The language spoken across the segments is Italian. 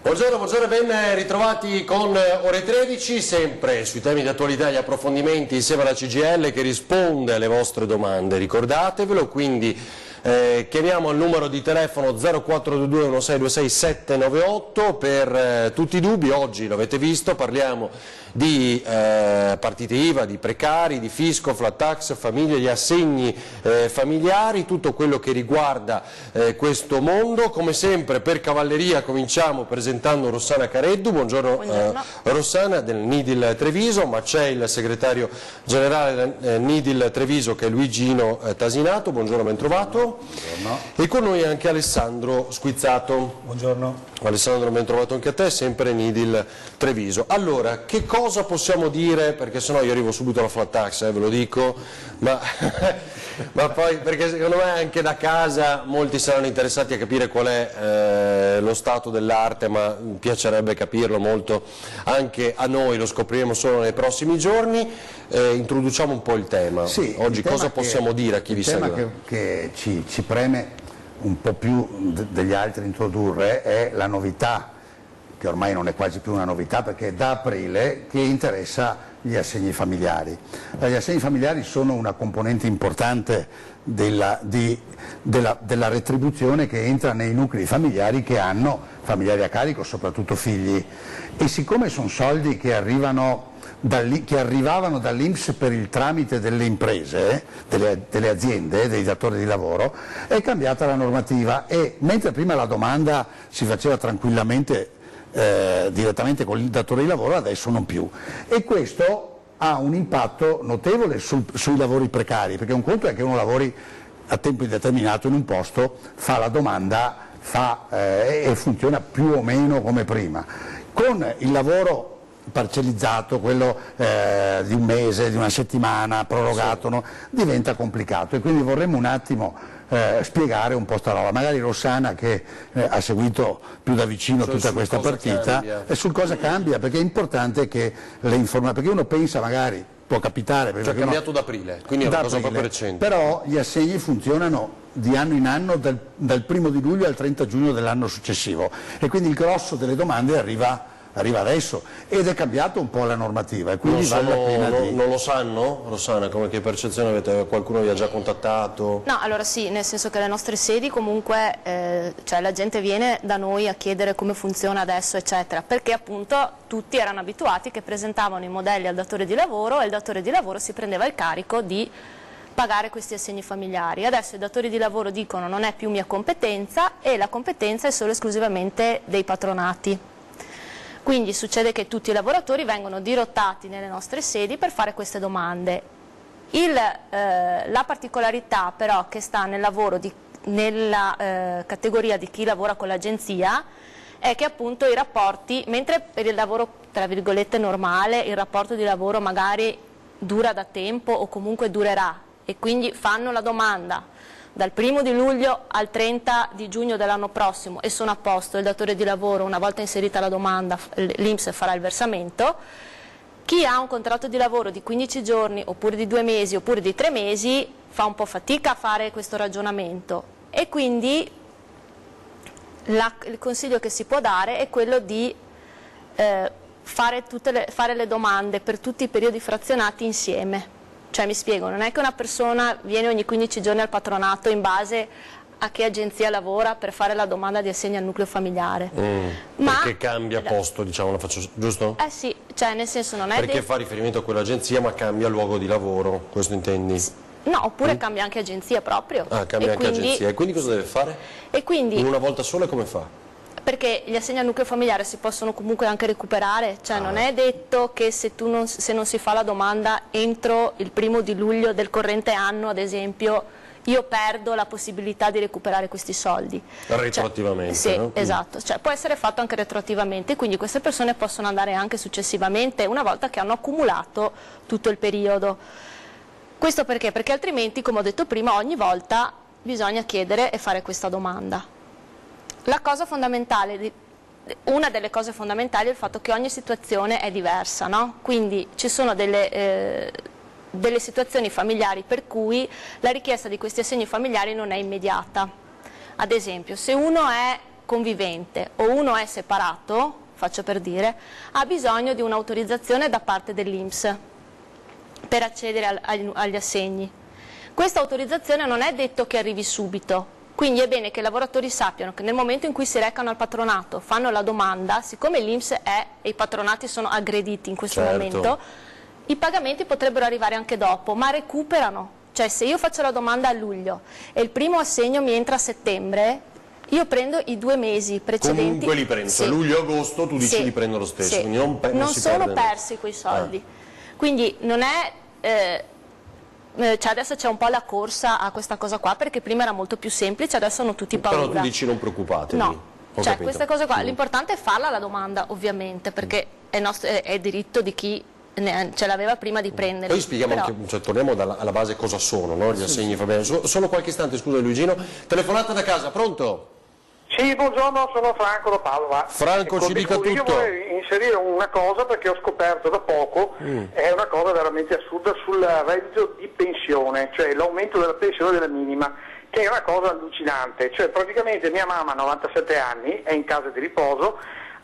Buongiorno, buongiorno e ben ritrovati con Ore 13, sempre sui temi di attualità e gli approfondimenti insieme alla CGIL che risponde alle vostre domande. Ricordatevelo, quindi chiamiamo al numero di telefono 0422 1626 798 per tutti i dubbi. Oggi, lo avete visto, parliamo di partite IVA, di precari, di fisco, flat tax, famiglie, gli assegni familiari, tutto quello che riguarda questo mondo. Come sempre per cavalleria cominciamo presentando Rossana Careddu. Buongiorno, buongiorno. Rossana del Nidil Treviso, ma c'è il segretario generale del Nidil Treviso che è Luigino Tasinato. Buongiorno, ben trovato. Buongiorno. E con noi anche Alessandro Squizzato. Buongiorno. Alessandro, ben trovato anche a te, sempre Nidil Treviso. Allora, che cosa possiamo dire, perché sennò io arrivo subito alla flat tax, ve lo dico, ma poi perché secondo me anche da casa molti saranno interessati a capire qual è lo stato dell'arte, ma mi piacerebbe capirlo molto anche a noi, lo scopriremo solo nei prossimi giorni. Introduciamo un po' il tema. Sì, oggi cosa possiamo dire a chi vi segue? Il tema che ci preme un po' più degli altri introdurre è la novità, che ormai non è quasi più una novità perché è da aprile che interessa gli assegni familiari. Gli assegni familiari sono una componente importante della retribuzione che entra nei nuclei familiari che hanno familiari a carico, soprattutto figli, e siccome sono soldi che arrivavano dall'INPS per il tramite delle imprese, delle aziende, dei datori di lavoro, è cambiata la normativa e mentre prima la domanda si faceva tranquillamente direttamente con il datore di lavoro, adesso non più, e questo ha un impatto notevole sui lavori precari, perché un conto è che uno lavori a tempo indeterminato in un posto, fa la domanda e funziona più o meno come prima. Con il lavoro parcellizzato, quello di un mese, di una settimana, prorogato, sì, no? Diventa complicato e quindi vorremmo un attimo spiegare un po' sta roba. Magari Rossana, che ha seguito più da vicino tutta questa partita, e sul cosa cambia, perché è importante che le informazioni, perché uno pensa magari, può capitare, cioè è cambiato da aprile, quindi è una cosa proprio recente. Però gli assegni funzionano di anno in anno dal 1° di luglio al 30 giugno dell'anno successivo e quindi il grosso delle domande arriva adesso ed è cambiato un po' la normativa e quindi non lo sanno, Rossana, come che percezione avete? Qualcuno vi ha già contattato? No, allora sì, nel senso che le nostre sedi comunque, cioè la gente viene da noi a chiedere come funziona adesso eccetera, perché appunto tutti erano abituati che presentavano i modelli al datore di lavoro e il datore di lavoro si prendeva il carico di pagare questi assegni familiari. Adesso i datori di lavoro dicono non è più mia competenza e la competenza è solo esclusivamente dei patronati. Quindi succede che tutti i lavoratori vengono dirottati nelle nostre sedi per fare queste domande. La particolarità però che sta nel lavoro nella categoria di chi lavora con l'agenzia è che appunto i rapporti, mentre per il lavoro tra virgolette normale il rapporto di lavoro magari dura da tempo o comunque durerà e quindi fanno la domanda dal 1° di luglio al 30 di giugno dell'anno prossimo e sono a posto, il datore di lavoro una volta inserita la domanda l'INPS farà il versamento. Chi ha un contratto di lavoro di 15 giorni oppure di 2 mesi oppure di 3 mesi fa un po' fatica a fare questo ragionamento e quindi il consiglio che si può dare è quello di fare le domande per tutti i periodi frazionati insieme. Cioè mi spiego, non è che una persona viene ogni 15 giorni al patronato in base a che agenzia lavora per fare la domanda di assegno al nucleo familiare. Perché cambia posto, diciamo, giusto? Eh sì, cioè nel senso non è... Perché fa riferimento a quell'agenzia ma cambia luogo di lavoro, questo intendi? No, oppure cambia anche agenzia proprio. Ah, cambia anche agenzia. E quindi cosa deve fare? E quindi... In una volta sola come fa? Perché gli assegni al nucleo familiare si possono comunque anche recuperare, cioè non è detto che se non si fa la domanda entro il 1° di luglio del corrente anno, ad esempio, io perdo la possibilità di recuperare questi soldi. Retroattivamente, cioè, sì, no? Esatto, cioè può essere fatto anche retroattivamente, quindi queste persone possono andare anche successivamente una volta che hanno accumulato tutto il periodo. Questo perché? Perché altrimenti, come ho detto prima, ogni volta bisogna chiedere e fare questa domanda. La cosa fondamentale, una delle cose fondamentali è il fatto che ogni situazione è diversa, no? Quindi ci sono delle situazioni familiari per cui la richiesta di questi assegni familiari non è immediata. Ad esempio, se uno è convivente o uno è separato, faccio per dire, ha bisogno di un'autorizzazione da parte dell'INPS per accedere agli assegni. Questa autorizzazione non è detto che arrivi subito, quindi è bene che i lavoratori sappiano che nel momento in cui si recano al patronato, fanno la domanda, siccome l'INPS è e i patronati sono aggrediti in questo momento, i pagamenti potrebbero arrivare anche dopo, ma recuperano. Cioè se io faccio la domanda a luglio e il primo assegno mi entra a settembre, io prendo i 2 mesi precedenti. Comunque li prendo, sì. Luglio e agosto tu dici sì. li prendo lo stesso, sì. quindi non si sono perdono. persi quei soldi. Quindi non è... cioè adesso c'è un po' la corsa a questa cosa qua, perché prima era molto più semplice, adesso hanno tutti paura. Però tu dici non preoccupatevi. No, Ho cioè capito. queste cose qua, l'importante è farla la domanda ovviamente, perché è diritto di chi ce l'aveva prima di prendere. Poi spieghiamo anche, cioè, torniamo alla base cosa sono, no? Gli assegni, va bene. Solo qualche istante, scusa Luigino, telefonata da casa, pronto? Sì, buongiorno, sono Franco da Padova. Franco, ci dica tutto. Io vorrei inserire una cosa perché ho scoperto da poco, è una cosa veramente assurda sul reddito di pensione, cioè l'aumento della pensione della minima, che è una cosa allucinante. Cioè praticamente mia mamma ha 97 anni, è in casa di riposo,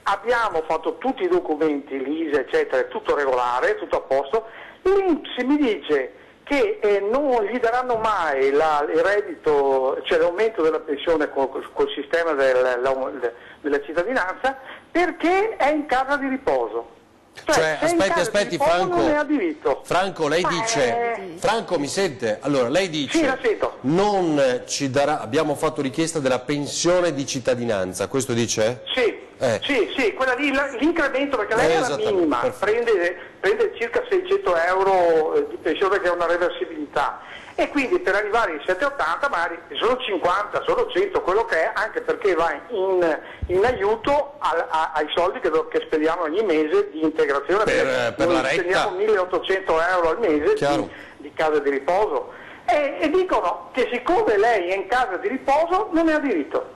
abbiamo fatto tutti i documenti, l'ISE eccetera, è tutto regolare, tutto a posto, l'INPS mi dice che non gli daranno mai il reddito, cioè l'aumento della pensione col sistema della cittadinanza, perché è in casa di riposo. Cioè, aspetti Franco, non ne ha diritto. Franco, lei dice, Franco mi sente? Allora, lei dice, Sì, la sento. non ci darà, abbiamo fatto richiesta della pensione di cittadinanza, questo dice? Sì, sì, quella lì, l'incremento, perché lei è la minima, prende circa 600 euro di pensione, che è una reversibilità, e quindi per arrivare ai 780 magari sono 50, sono 100, quello che è, anche perché va in aiuto ai soldi che spendiamo ogni mese di integrazione, per la retta. Spendiamo 1800 euro al mese di casa di riposo, e dicono che siccome lei è in casa di riposo non ne ha diritto.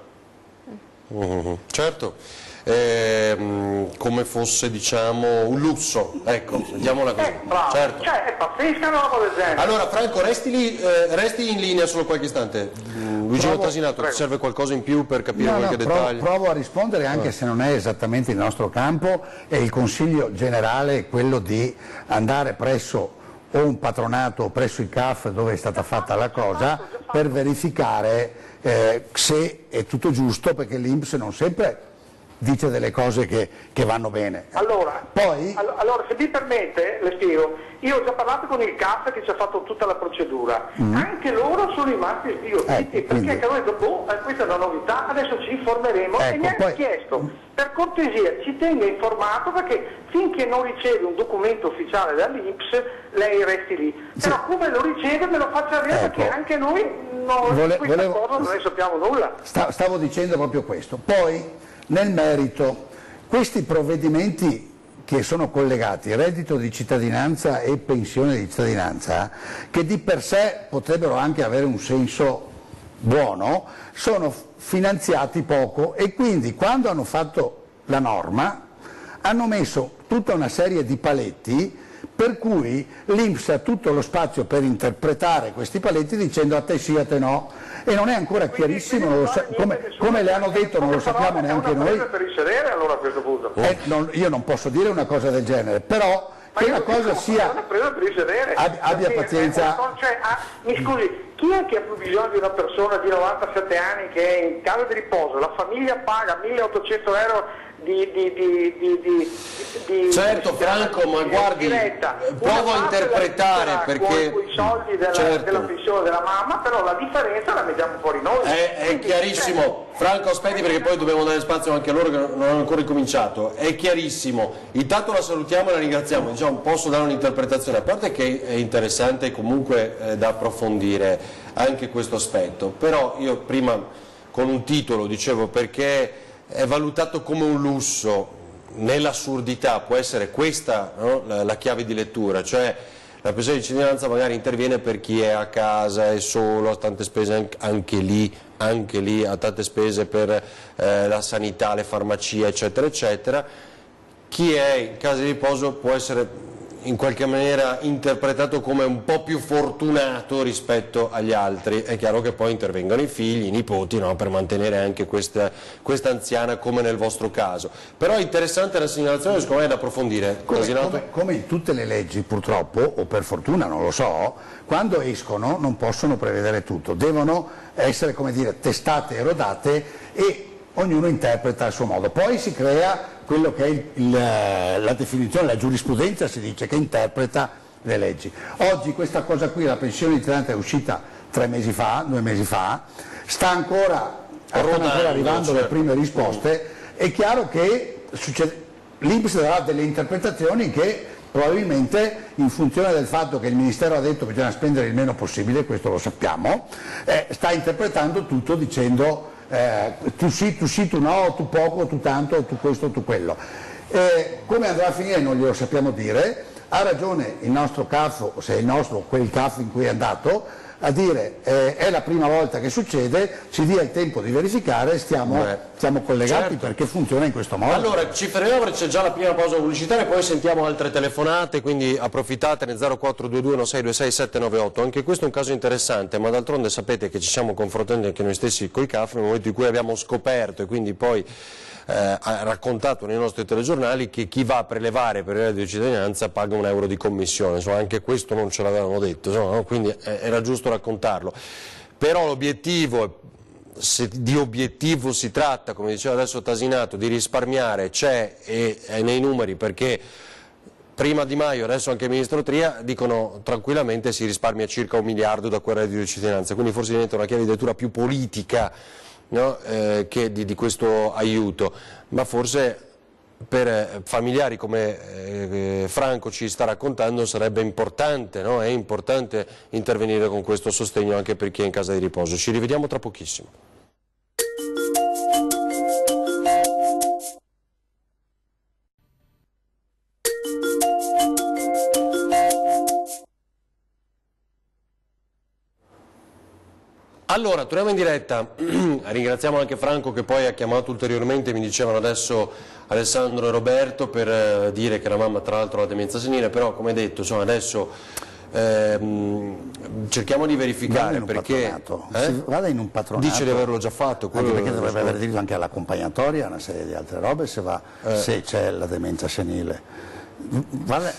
Certo, come fosse, diciamo, un lusso, ecco, vediamola così. Bravo. Certo. Cioè è pazzesca una roba del genere. Allora Franco, resti in linea solo qualche istante. Luigino Tasinato, ti serve qualcosa in più per capire qualche dettaglio? Provo a rispondere, anche se non è esattamente il nostro campo, e il consiglio generale è quello di andare presso o un patronato o presso il CAF dove è stata fatta la cosa, per verificare se è tutto giusto, perché l'INPS non sempre dice delle cose che vanno bene. Allora, poi, se mi permette, le spiego, io ho già parlato con il CAF che ci ha fatto tutta la procedura, anche loro sono rimasti sbigottiti, perché anche noi dopo, questa è una novità, adesso ci informeremo, e mi hanno chiesto, per cortesia, ci tenga informato, perché finché non riceve un documento ufficiale dall'INPS, lei resti lì. Però come lo riceve me lo faccia avere, perché anche noi non ne sappiamo nulla. Stavo dicendo proprio questo. Poi, nel merito, questi provvedimenti che sono collegati, reddito di cittadinanza e pensione di cittadinanza, che di per sé potrebbero anche avere un senso buono, sono finanziati poco, e quindi quando hanno fatto la norma hanno messo tutta una serie di paletti, per cui l'INPS ha tutto lo spazio per interpretare questi paletti dicendo a te sì, a te no, e non è ancora chiarissimo, come le hanno detto, non lo sappiamo neanche noi. Per il sedere, allora, a questo punto. Io non posso dire una cosa del genere, però che la cosa sia, abbia pazienza. Mi scusi, chi è che ha più bisogno di una persona di 97 anni che è in casa di riposo? La famiglia paga 1800 euro certo Franco, ma guardi, provo a interpretare, perché con i soldi della pensione della mamma, però la differenza la mettiamo fuori noi. È chiarissimo. Franco, aspetti, perché poi dobbiamo dare spazio anche a loro che non hanno ancora incominciato. È chiarissimo. Intanto la salutiamo e la ringraziamo. Diciamo, posso dare un'interpretazione, a parte che è interessante comunque da approfondire anche questo aspetto, però io prima con un titolo dicevo, perché è valutato come un lusso, nell'assurdità può essere questa, no? la chiave di lettura, cioè la pensione di cittadinanza magari interviene per chi è a casa, è solo, ha tante spese anche lì ha tante spese per la sanità, le farmacie eccetera eccetera. Chi è in casa di riposo può essere in qualche maniera interpretato come un po' più fortunato rispetto agli altri. È chiaro che poi intervengono i figli, i nipoti, no, per mantenere anche questa anziana, come nel vostro caso. Però è interessante la segnalazione, secondo me è da approfondire. Come in tutte le leggi, purtroppo, o per fortuna, non lo so, quando escono non possono prevedere tutto, devono essere, come dire, testate e rodate, e ognuno interpreta a suo modo. Poi si crea quello che è la definizione, la giurisprudenza, si dice, che interpreta le leggi. Oggi questa cosa qui, la pensione di anzianità, è uscita 2 mesi fa, stanno ancora arrivando le prime risposte. È chiaro che l'INPS darà delle interpretazioni che probabilmente, in funzione del fatto che il Ministero ha detto che bisogna spendere il meno possibile, questo lo sappiamo, sta interpretando tutto dicendo tu sì, tu no, tu poco, tu tanto, tu questo, tu quello. Come andrà a finire non glielo sappiamo dire. Ha ragione il nostro CAF, se è il nostro, quel CAF in cui è andato, a dire è la prima volta che succede, ci dia il tempo di verificare, stiamo collegati, certo, perché funziona in questo modo. Allora ci fermiamo perché c'è già la prima pausa pubblicitaria, poi sentiamo altre telefonate, quindi approfittatene. 0422 1626 798. Anche questo è un caso interessante, ma d'altronde sapete che ci siamo confrontando anche noi stessi con i CAF nel momento in cui abbiamo scoperto, e quindi poi ha raccontato nei nostri telegiornali, che chi va a prelevare per il reddito di cittadinanza paga €1 di commissione. Insomma, anche questo non ce l'avevano detto, insomma, no? Quindi era giusto raccontarlo. Però l'obiettivo, se di obiettivo si tratta, come diceva adesso Tasinato, di risparmiare, c'è, e è nei numeri, perché prima Di Maio, adesso anche il Ministro Tria, dicono tranquillamente si risparmia circa 1 miliardo da quel reddito di cittadinanza, quindi forse diventa una chiave di lettura più politica, no? Che di questo aiuto, ma forse per familiari come Franco ci sta raccontando sarebbe importante, no? È importante intervenire con questo sostegno anche per chi è in casa di riposo. Ci rivediamo tra pochissimo. Allora, torniamo in diretta. Ringraziamo anche Franco, che poi ha chiamato ulteriormente, mi dicevano adesso Alessandro e Roberto, per dire che la mamma tra l'altro ha la demenza senile, però come detto, insomma, adesso cerchiamo di verificare, perché vada in un patronato, dice di averlo già fatto, anche perché dovrebbe aver diritto anche all'accompagnatoria, una serie di altre robe, se c'è la demenza senile.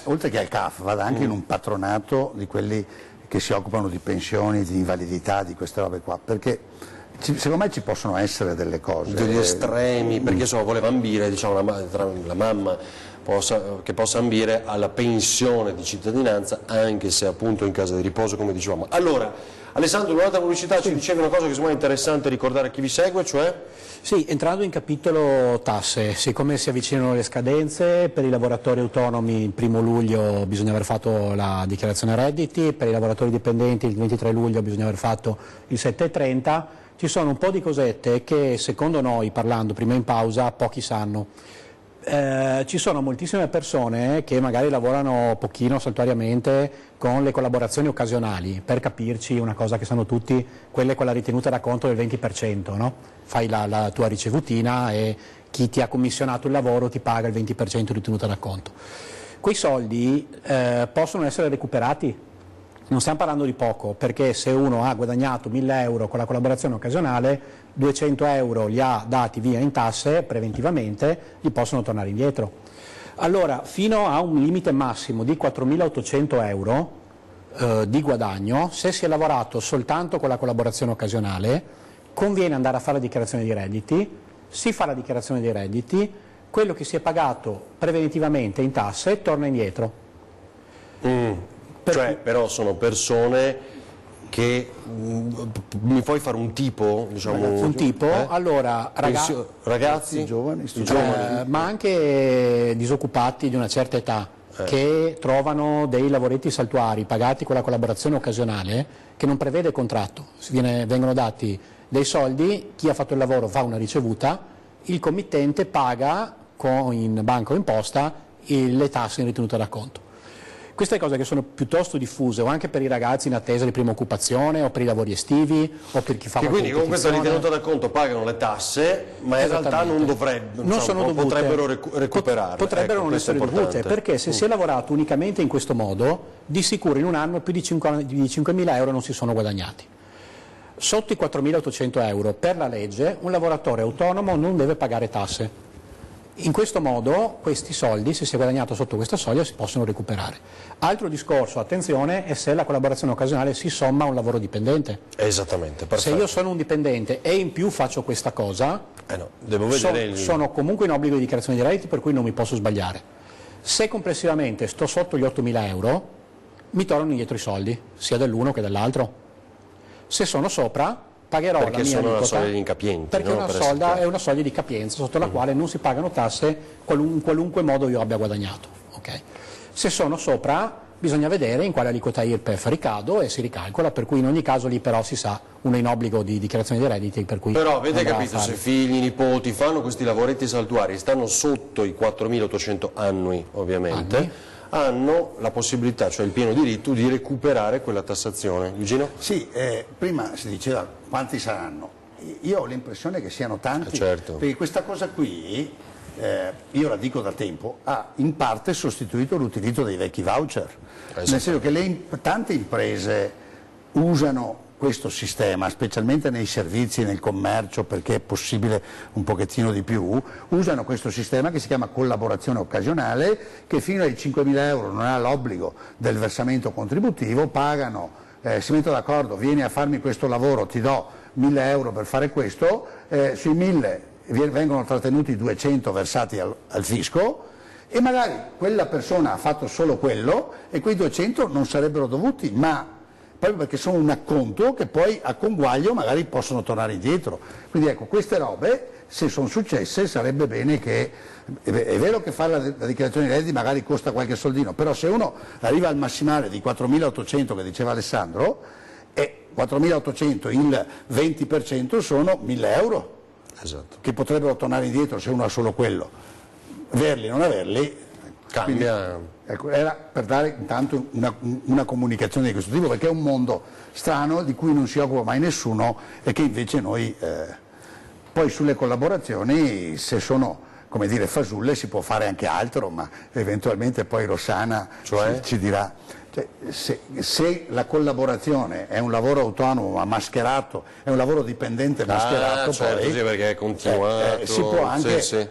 Oltre che al CAF, vada anche in un patronato di quelli che si occupano di pensioni, di invalidità, di queste robe qua, perché secondo me ci possono essere delle cose, degli estremi, perché insomma voleva ambire, diciamo, la mamma che possa ambire alla pensione di cittadinanza, anche se appunto in casa di riposo, come dicevamo. Allora, Alessandro, un'altra pubblicità, ci dicevi una cosa che secondo me è interessante ricordare a chi vi segue, cioè? Sì, entrando in capitolo tasse, siccome si avvicinano le scadenze, per i lavoratori autonomi il 1° luglio bisogna aver fatto la dichiarazione redditi, per i lavoratori dipendenti il 23 luglio bisogna aver fatto il 7,30, ci sono un po' di cosette che secondo noi, parlando prima in pausa, pochi sanno. Ci sono moltissime persone che magari lavorano pochino saltuariamente con le collaborazioni occasionali, per capirci una cosa che sanno tutti, quelle con la ritenuta d'acconto del 20%, no? Fai la tua ricevutina e chi ti ha commissionato il lavoro ti paga il 20% di ritenuta d'acconto. Quei soldi possono essere recuperati. Non stiamo parlando di poco, perché se uno ha guadagnato 1.000 euro con la collaborazione occasionale, 200 euro li ha dati via in tasse preventivamente, gli possono tornare indietro. Allora, fino a un limite massimo di 4.800 euro di guadagno, se si è lavorato soltanto con la collaborazione occasionale, conviene andare a fare la dichiarazione dei redditi, si fa la dichiarazione dei redditi, quello che si è pagato preventivamente in tasse torna indietro. Cioè, però sono persone che mi puoi fare un tipo, diciamo, un tipo, allora ragazzi, giovani, ma anche disoccupati di una certa età che trovano dei lavoretti saltuari pagati con la collaborazione occasionale, che non prevede contratto, vengono dati dei soldi, chi ha fatto il lavoro fa una ricevuta, il committente paga in banca o in posta le tasse in ritenuta d'acconto. Queste cose che sono piuttosto diffuse, o anche per i ragazzi in attesa di prima occupazione, o per i lavori estivi, o per chi fa Che quindi con questa ritenuta da conto pagano le tasse, ma in realtà non dovrebbero, non sono dovute, potrebbero recuperare. Potrebbero non essere dovute, perché se si è lavorato unicamente in questo modo, di sicuro in un anno più di 5.000 euro non si sono guadagnati. Sotto i 4.800 euro per la legge un lavoratore autonomo non deve pagare tasse. In questo modo questi soldi, se si è guadagnato sotto questa soglia, si possono recuperare. Altro discorso, attenzione, è se la collaborazione occasionale si somma a un lavoro dipendente. Esattamente, perfetto. Se io sono un dipendente e in più faccio questa cosa, devo vedere sono comunque in obbligo di dichiarazione di redditi, per cui non mi posso sbagliare. Se complessivamente sto sotto gli 8.000 euro, mi tornano indietro i soldi, sia dell'uno che dell'altro. Se sono sopra, pagherò perché la mia sono aliquota, una soglia di incapienti, perché è una soglia di capienza sotto la quale non si pagano tasse in qualunque modo io abbia guadagnato. Okay? Se sono sopra bisogna vedere in quale aliquota IRPEF ricado e si ricalcola, per cui in ogni caso lì però si sa, uno in obbligo di dichiarazione dei redditi, per cui però avete capito, se figli, nipoti fanno questi lavoretti saltuari, stanno sotto i 4.800 annui ovviamente, hanno la possibilità, cioè il pieno diritto di recuperare quella tassazione. Luigino? Sì, prima si diceva quanti saranno. Io ho l'impressione che siano tanti, certo. Perché questa cosa qui, io la dico da tempo, ha in parte sostituito l'utilizzo dei vecchi voucher. Nel senso che tante imprese usano questo sistema, specialmente nei servizi, nel commercio, perché è possibile un pochettino di più, usano questo sistema che si chiama collaborazione occasionale, che fino ai 5.000 euro non ha l'obbligo del versamento contributivo, pagano, si mettono d'accordo, vieni a farmi questo lavoro, ti do 1.000 euro per fare questo, sui 1.000 vengono trattenuti 200 versati al fisco, e magari quella persona ha fatto solo quello e quei 200 non sarebbero dovuti, ma proprio perché sono un acconto che poi a conguaglio magari possono tornare indietro. Quindi ecco, queste robe, se sono successe, sarebbe bene che, è vero che fare la dichiarazione di redditi magari costa qualche soldino, però se uno arriva al massimale di 4.800 che diceva Alessandro, 4.800 il 20% sono 1.000 euro, esatto, che potrebbero tornare indietro se uno ha solo quello. Averli o non averli, cambia. Quindi, ecco, era per dare intanto una comunicazione di questo tipo, perché è un mondo strano di cui non si occupa mai nessuno e che invece noi, poi sulle collaborazioni, se sono, come dire, fasulle, si può fare anche altro, ma eventualmente poi Rossana ci dirà. Cioè, se la collaborazione è un lavoro autonomo ma mascherato, è un lavoro dipendente mascherato, certo, poi sì, perché è continuato, si può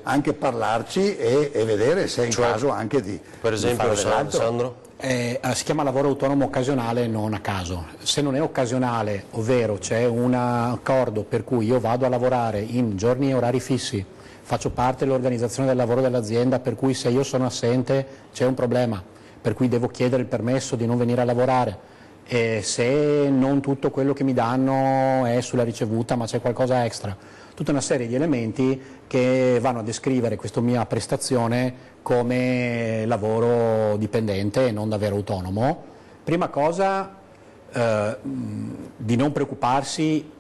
anche parlarci e vedere se è il caso anche di per esempio, di fare Alessandro? Si chiama lavoro autonomo occasionale, non a caso. Se non è occasionale, ovvero c'è un accordo per cui io vado a lavorare in giorni e orari fissi, faccio parte dell'organizzazione del lavoro dell'azienda, per cui se io sono assente c'è un problema, per cui devo chiedere il permesso di non venire a lavorare, e se non tutto quello che mi danno è sulla ricevuta ma c'è qualcosa extra, tutta una serie di elementi che vanno a descrivere questa mia prestazione come lavoro dipendente e non davvero autonomo. Prima cosa, di non preoccuparsi,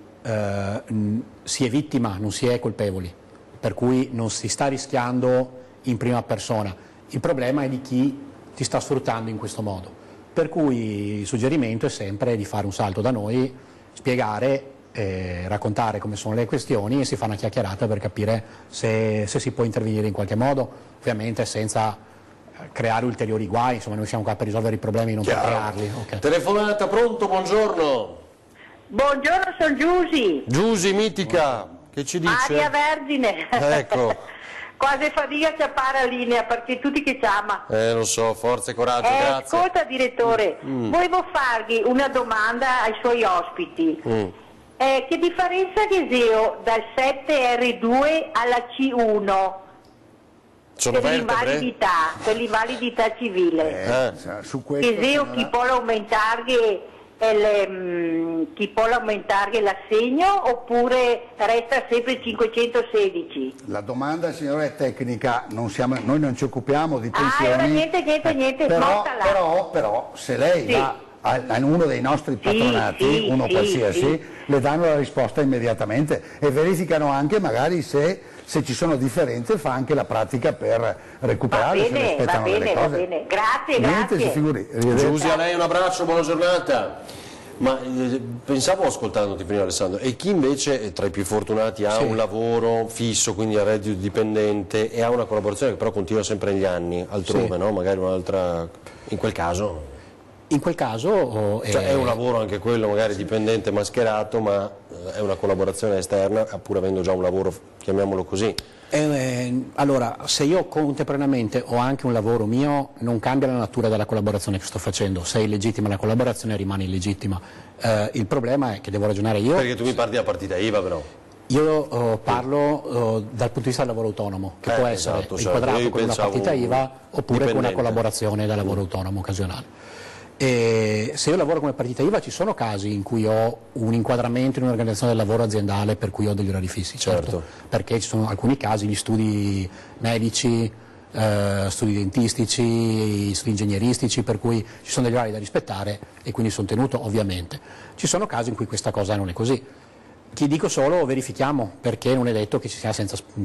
si è vittima, non si è colpevoli, per cui non si sta rischiando in prima persona. Il problema è di chi ti sta sfruttando in questo modo, per cui il suggerimento è sempre di fare un salto da noi, spiegare, raccontare come sono le questioni e si fa una chiacchierata per capire se si può intervenire in qualche modo, ovviamente senza creare ulteriori guai, insomma noi siamo qua per risolvere i problemi, non per crearli. Okay. Telefonata, pronto, buongiorno. Buongiorno, sono Giusy. Giusy, mitica, che ci dice? Aria Vergine. Ecco. Quasi fatica a chiappare la linea perché tutti che chiama. Lo so, forza e coraggio, grazie. Ascolta direttore, volevo fargli una domanda ai suoi ospiti. Che differenza che io dal 7R2 alla C1 per l'invalidità civile? Su questo, che chi può aumentare l'assegno oppure resta sempre 516? La domanda, signora, è tecnica, noi non ci occupiamo di pensioni. Niente, però se lei va a uno dei nostri patronati, qualsiasi, le danno la risposta immediatamente e verificano anche magari se se ci sono differenze fa anche la pratica per recuperare se rispettano delle cose. Va bene, grazie, Niente, grazie. si figuri. Giusy, a lei un abbraccio, buona giornata. Ma pensavo ascoltandoti prima, Alessandro, e chi invece tra i più fortunati ha un lavoro fisso, quindi ha reddito dipendente e ha una collaborazione che però continua sempre negli anni, altrove, no? Magari un'altra, in quel caso? In quel caso Cioè è un lavoro anche quello, magari dipendente mascherato, ma è una collaborazione esterna, pur avendo già un lavoro, chiamiamolo così. Allora, se io contemporaneamente ho anche un lavoro mio, non cambia la natura della collaborazione che sto facendo. Se è illegittima la collaborazione rimane illegittima. Il problema è che devo ragionare io. Perché tu mi parli della partita IVA però. Io parlo dal punto di vista del lavoro autonomo, che può essere inquadrato con una partita IVA oppure con una collaborazione da lavoro autonomo occasionale. E se io lavoro come partita IVA ci sono casi in cui ho un inquadramento in un'organizzazione del lavoro aziendale per cui ho degli orari fissi, certo. Perché ci sono alcuni casi, gli studi medici, studi dentistici, studi ingegneristici, per cui ci sono degli orari da rispettare e quindi sono tenuto ovviamente. Ci sono casi in cui questa cosa non è così. Ti dico solo verifichiamo, perché non è detto che,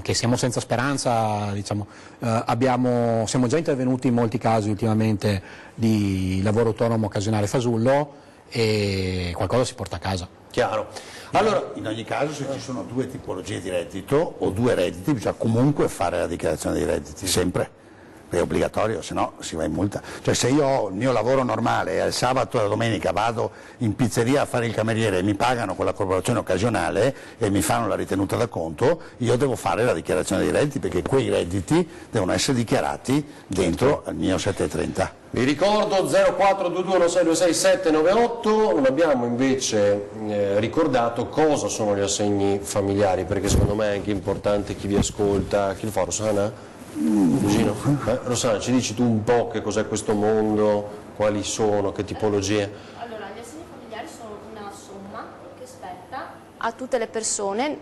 che siamo senza speranza, diciamo. Siamo già intervenuti in molti casi ultimamente di lavoro autonomo occasionale fasullo e qualcosa si porta a casa. Chiaro. Allora, in ogni caso se ci sono due tipologie di reddito o due redditi bisogna comunque fare la dichiarazione dei redditi, sempre. È obbligatorio, se no si va in multa. Cioè se io ho il mio lavoro normale e il sabato e la domenica vado in pizzeria a fare il cameriere e mi pagano con la collaborazione occasionale e mi fanno la ritenuta da conto, io devo fare la dichiarazione dei redditi perché quei redditi devono essere dichiarati dentro al mio 730. Vi ricordo 042216269798, non abbiamo invece ricordato cosa sono gli assegni familiari, perché secondo me è anche importante chi vi ascolta. Chi lo fa, Rossana? Cugino? Rossana, ci dici tu un po' che cos'è questo mondo, quali sono, che tipologie? Allora, gli assegni familiari sono una somma che spetta a tutte le persone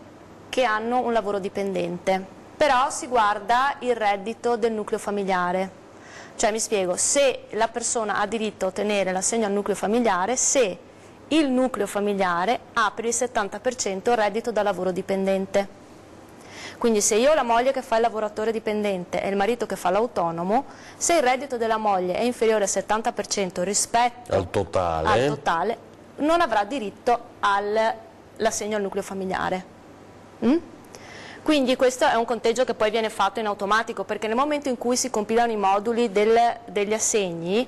che hanno un lavoro dipendente, però si guarda il reddito del nucleo familiare. Cioè, mi spiego, se la persona ha diritto a ottenere l'assegno al nucleo familiare, se il nucleo familiare ha per il 70% il reddito da lavoro dipendente. Quindi se io ho la moglie che fa il lavoratore dipendente e il marito che fa l'autonomo, se il reddito della moglie è inferiore al 70% rispetto al totale, non avrà diritto all'assegno al nucleo familiare. Quindi questo è un conteggio che poi viene fatto in automatico, perché nel momento in cui si compilano i moduli degli assegni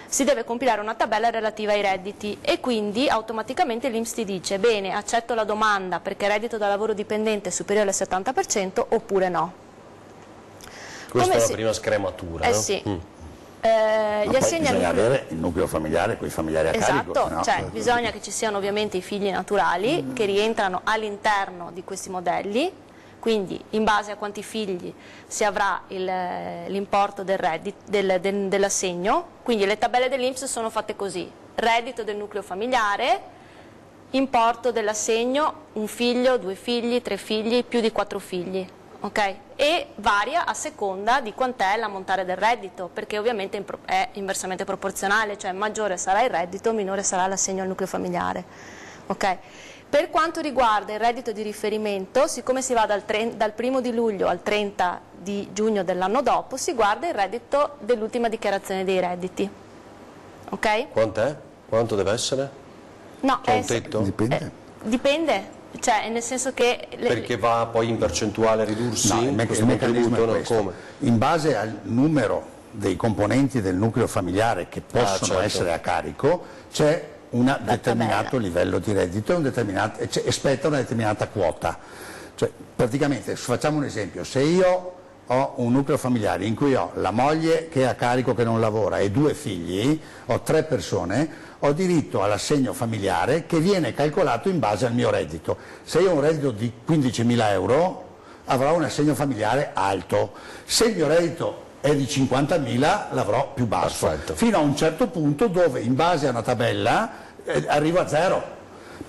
si deve compilare una tabella relativa ai redditi e quindi automaticamente l'INPS ti dice bene, accetto la domanda perché il reddito da lavoro dipendente è superiore al 70% oppure no. Questa è la prima scrematura, no? Sì. Gli assegni bisogna avere il nucleo familiare, quei familiari a carico. Esatto, cioè bisogna che ci siano ovviamente i figli naturali che rientrano all'interno di questi modelli. Quindi in base a quanti figli si avrà l'importo del dell'assegno, quindi le tabelle dell'INPS sono fatte così: reddito del nucleo familiare, importo dell'assegno, un figlio, due figli, tre figli, più di 4 figli, ok? E varia a seconda di quant'è l'ammontare del reddito, perché ovviamente è inversamente proporzionale, cioè maggiore sarà il reddito, minore sarà l'assegno al nucleo familiare, ok? Per quanto riguarda il reddito di riferimento, siccome si va dal 1° di luglio al 30 di giugno dell'anno dopo, si guarda il reddito dell'ultima dichiarazione dei redditi. Ok? Quant'è? Quanto deve essere? No, c'è un tetto? Dipende, cioè nel senso che... Perché va poi in percentuale a ridursi? No, il meccanismo è questo. Come? In base al numero dei componenti del nucleo familiare che possono essere a carico, c'è un determinato livello di reddito e spetta una determinata quota. Cioè, praticamente, facciamo un esempio, se io ho un nucleo familiare in cui ho la moglie che è a carico che non lavora e 2 figli, ho 3 persone, ho diritto all'assegno familiare che viene calcolato in base al mio reddito. Se io ho un reddito di 15.000 euro avrò un assegno familiare alto, se il mio reddito è di 50.000 l'avrò più basso, fino a un certo punto dove in base a una tabella arrivo a 0.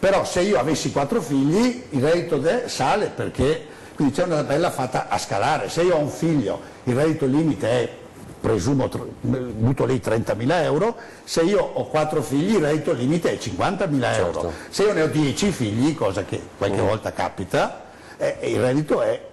Però se io avessi 4 figli il reddito sale, perché quindi c'è una tabella fatta a scalare. Se io ho un figlio il reddito limite è, presumo, butto lì 30.000 euro, se io ho 4 figli il reddito limite è 50.000 euro. Se io ne ho 10 figli, cosa che qualche volta capita, il reddito è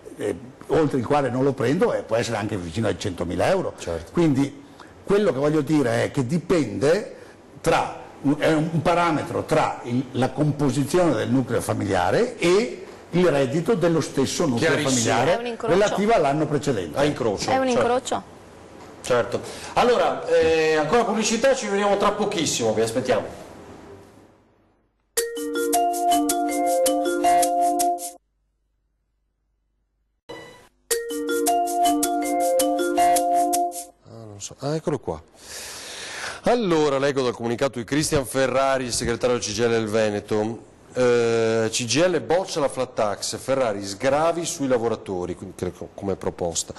oltre il quale non lo prendo può essere anche vicino ai 100.000 euro. Certo. Quindi quello che voglio dire è che dipende è un parametro tra la composizione del nucleo familiare e il reddito dello stesso nucleo familiare relativo all'anno precedente. A incrocio. È un incrocio. Certo. Allora, ancora pubblicità, ci vediamo tra pochissimo, vi aspettiamo. Eccolo qua. Allora, leggo dal comunicato di Cristian Ferrari, segretario del CGIL del Veneto. CGIL boccia la flat tax, Ferrari sgravi sui lavoratori, come proposta.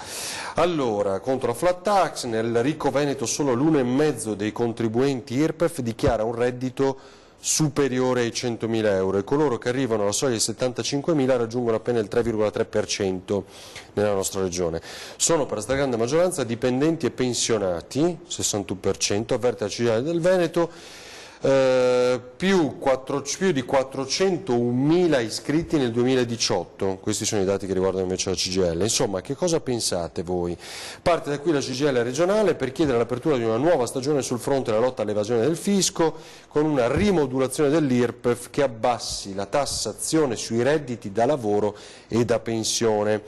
Allora, contro la flat tax, nel ricco Veneto solo l'1,5 dei contribuenti IRPEF dichiara un reddito superiore ai 100.000 euro e coloro che arrivano alla soglia dei 75.000 raggiungono appena il 3,3% nella nostra regione. Sono per la stragrande maggioranza dipendenti e pensionati, 61%, avverte la CGIL del Veneto, più di 401.000 iscritti nel 2018, questi sono i dati che riguardano invece la CGIL. Insomma, che cosa pensate voi? Parte da qui la CGIL regionale per chiedere l'apertura di una nuova stagione sul fronte della lotta all'evasione del fisco, con una rimodulazione dell'IRPEF che abbassi la tassazione sui redditi da lavoro e da pensione.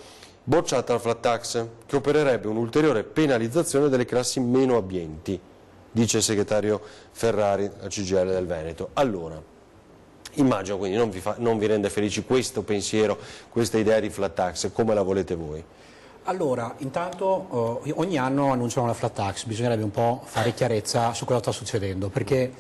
Bocciata la flat tax, che opererebbe un'ulteriore penalizzazione delle classi meno abbienti, dice il segretario Ferrari al CGIL del Veneto. Allora, immagino quindi non vi rende felici questo pensiero, questa idea di flat tax, come la volete voi? Allora, intanto ogni anno annunciano la flat tax, bisognerebbe un po' fare chiarezza su cosa sta succedendo, perché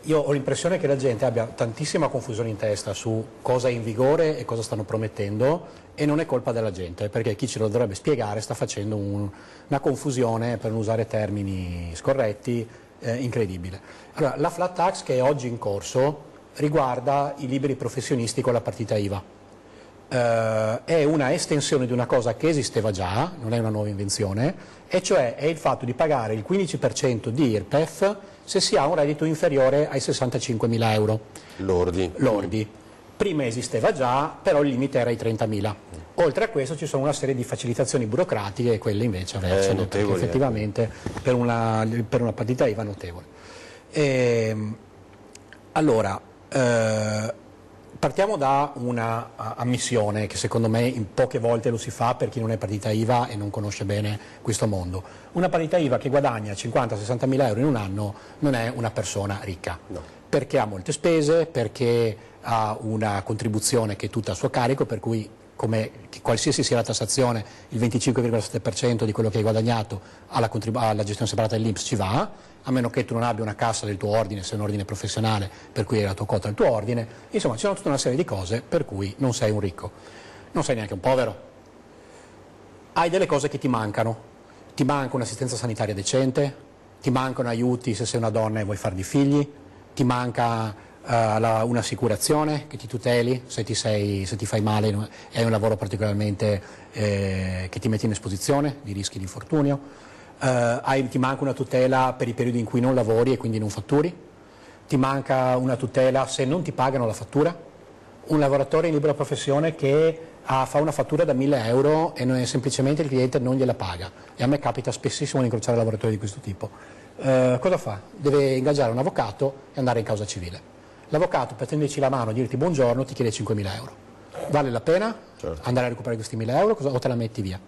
io ho l'impressione che la gente abbia tantissima confusione in testa su cosa è in vigore e cosa stanno promettendo, e non è colpa della gente, perché chi ce lo dovrebbe spiegare sta facendo una confusione, per non usare termini scorretti, incredibile. Allora, la flat tax che è oggi in corso riguarda i liberi professionisti con la partita IVA. È una estensione di una cosa che esisteva già, non è una nuova invenzione, e cioè è il fatto di pagare il 15% di IRPEF se si ha un reddito inferiore ai 65.000 euro lordi. Prima esisteva già, però il limite era i 30.000. Oltre a questo ci sono una serie di facilitazioni burocratiche e quelle invece vergono, perché effettivamente per una partita IVA notevole. Allora, partiamo da una ammissione che secondo me in poche volte lo si fa per chi non è partita IVA e non conosce bene questo mondo. Una partita IVA che guadagna 50-60.000 euro in un anno non è una persona ricca, no. Perché ha molte spese, perché ha una contribuzione che è tutta a suo carico, per cui come qualsiasi sia la tassazione il 25,7% di quello che hai guadagnato alla gestione separata dell'INPS ci va, a meno che tu non abbia una cassa del tuo ordine, se è un ordine professionale, per cui hai la tua quota al tuo ordine. Insomma, ci sono tutta una serie di cose per cui non sei un ricco, non sei neanche un povero. Hai delle cose che ti mancano. Ti manca un'assistenza sanitaria decente, ti mancano aiuti se sei una donna e vuoi far di figli, ti manca un'assicurazione che ti tuteli se ti fai male e hai un lavoro particolarmente che ti mette in esposizione di rischi di infortunio, ti manca una tutela per i periodi in cui non lavori e quindi non fatturi, ti manca una tutela se non ti pagano la fattura. Un lavoratore in libera professione che fa una fattura da 1.000 euro e semplicemente il cliente non gliela paga, e a me capita spessissimo di incrociare lavoratori di questo tipo. Cosa fa? Deve ingaggiare un avvocato e andare in causa civile. L'avvocato, per tenderci la mano e dirti buongiorno, ti chiede 5.000 euro. Vale la pena andare a recuperare questi 1.000 euro o te la metti via?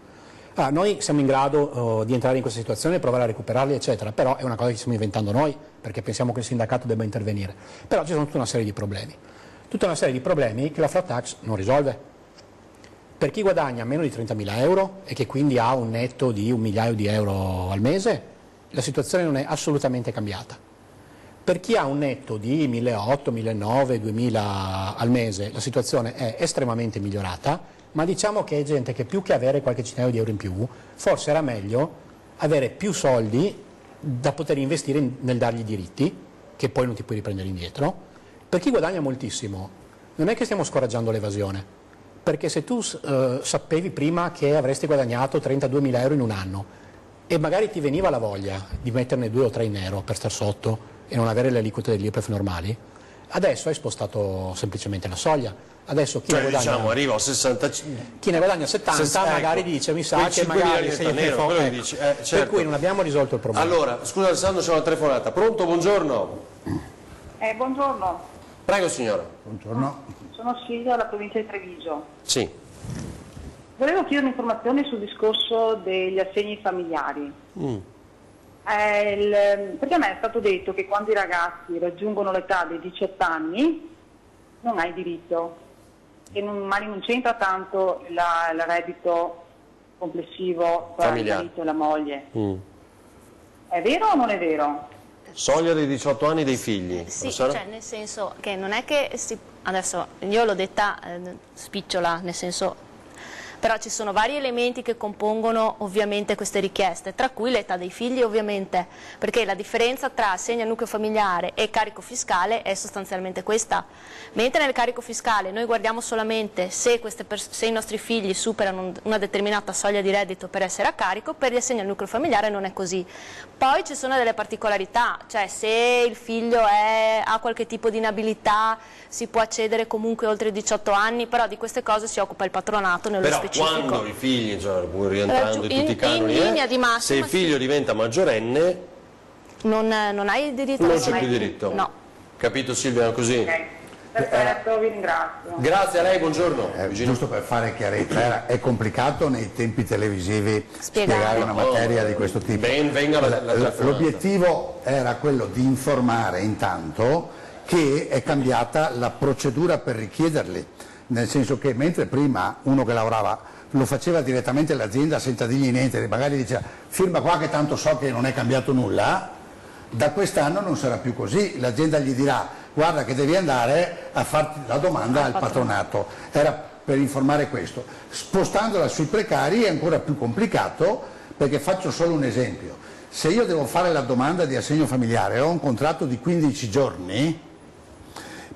Noi siamo in grado di entrare in questa situazione, provare a recuperarli, eccetera, però è una cosa che stiamo inventando noi, perché pensiamo che il sindacato debba intervenire. Però ci sono tutta una serie di problemi. Tutta una serie di problemi che la flat tax non risolve. Per chi guadagna meno di 30.000 euro e che quindi ha un netto di 1.000.000 di euro al mese, la situazione non è assolutamente cambiata. Per chi ha un netto di 1.800, 1.900, 2.000 al mese la situazione è estremamente migliorata, ma diciamo che è gente che più che avere qualche centinaio di euro in più, forse era meglio avere più soldi da poter investire nel dargli diritti, che poi non ti puoi riprendere indietro. Per chi guadagna moltissimo, non è che stiamo scoraggiando l'evasione, perché se tu sapevi prima che avresti guadagnato 32.000 euro in un anno e magari ti veniva la voglia di metterne 2 o 3 in nero per star sotto e non avere le aliquote dell'IRPEF normali, Adesso hai spostato semplicemente la soglia. Adesso chi ne guadagna, diciamo arriva a 65, chi ne guadagna 70 magari dice mi sa che magari se per cui non abbiamo risolto il problema. Allora, scusa Alessandro, c'è una telefonata. Pronto, buongiorno. Buongiorno. Prego signora. Buongiorno. Sono Silvia dalla provincia di Treviso. Sì. Volevo chiedere un'informazione sul discorso degli assegni familiari. Perché a me è stato detto che quando i ragazzi raggiungono l'età dei 18 anni non hai diritto, e magari non c'entra tanto il reddito complessivo tra il marito e la moglie. È vero o non è vero? Soglia dei 18 anni dei figli. Sì, cioè nel senso che non è che adesso io l'ho detta spicciola, nel senso, però ci sono vari elementi che compongono ovviamente queste richieste, tra cui l'età dei figli ovviamente, perché la differenza tra assegno al nucleo familiare e carico fiscale è sostanzialmente questa. Mentre nel carico fiscale noi guardiamo solamente se i nostri figli superano una determinata soglia di reddito per essere a carico, per gli assegni al nucleo familiare non è così. Poi ci sono delle particolarità, cioè se il figlio ha qualche tipo di inabilità si può accedere comunque oltre i 18 anni, però di queste cose si occupa il patronato nello specifico. Quando i figli, cioè, pur rientrando in tutti i canoni, in linea di massima, se il figlio diventa maggiorenne non hai il diritto. Non c'è più diritto. No. Capito Silvia, così? Ok, perfetto, vi ringrazio. Grazie a lei, buongiorno. Giusto per fare chiarezza, è complicato nei tempi televisivi spiegare una materia di questo tipo. Ben venga L'obiettivo era quello di informare intanto che è cambiata la procedura per richiederli, nel senso che mentre prima uno che lavorava lo faceva direttamente all'azienda senza dirgli niente, magari diceva firma qua che tanto so che non è cambiato nulla, da quest'anno non sarà più così, l'azienda gli dirà guarda che devi andare a farti la domanda al patronato. Era per informare questo. Spostandola sui precari è ancora più complicato, perché faccio solo un esempio: se io devo fare la domanda di assegno familiare e ho un contratto di 15 giorni,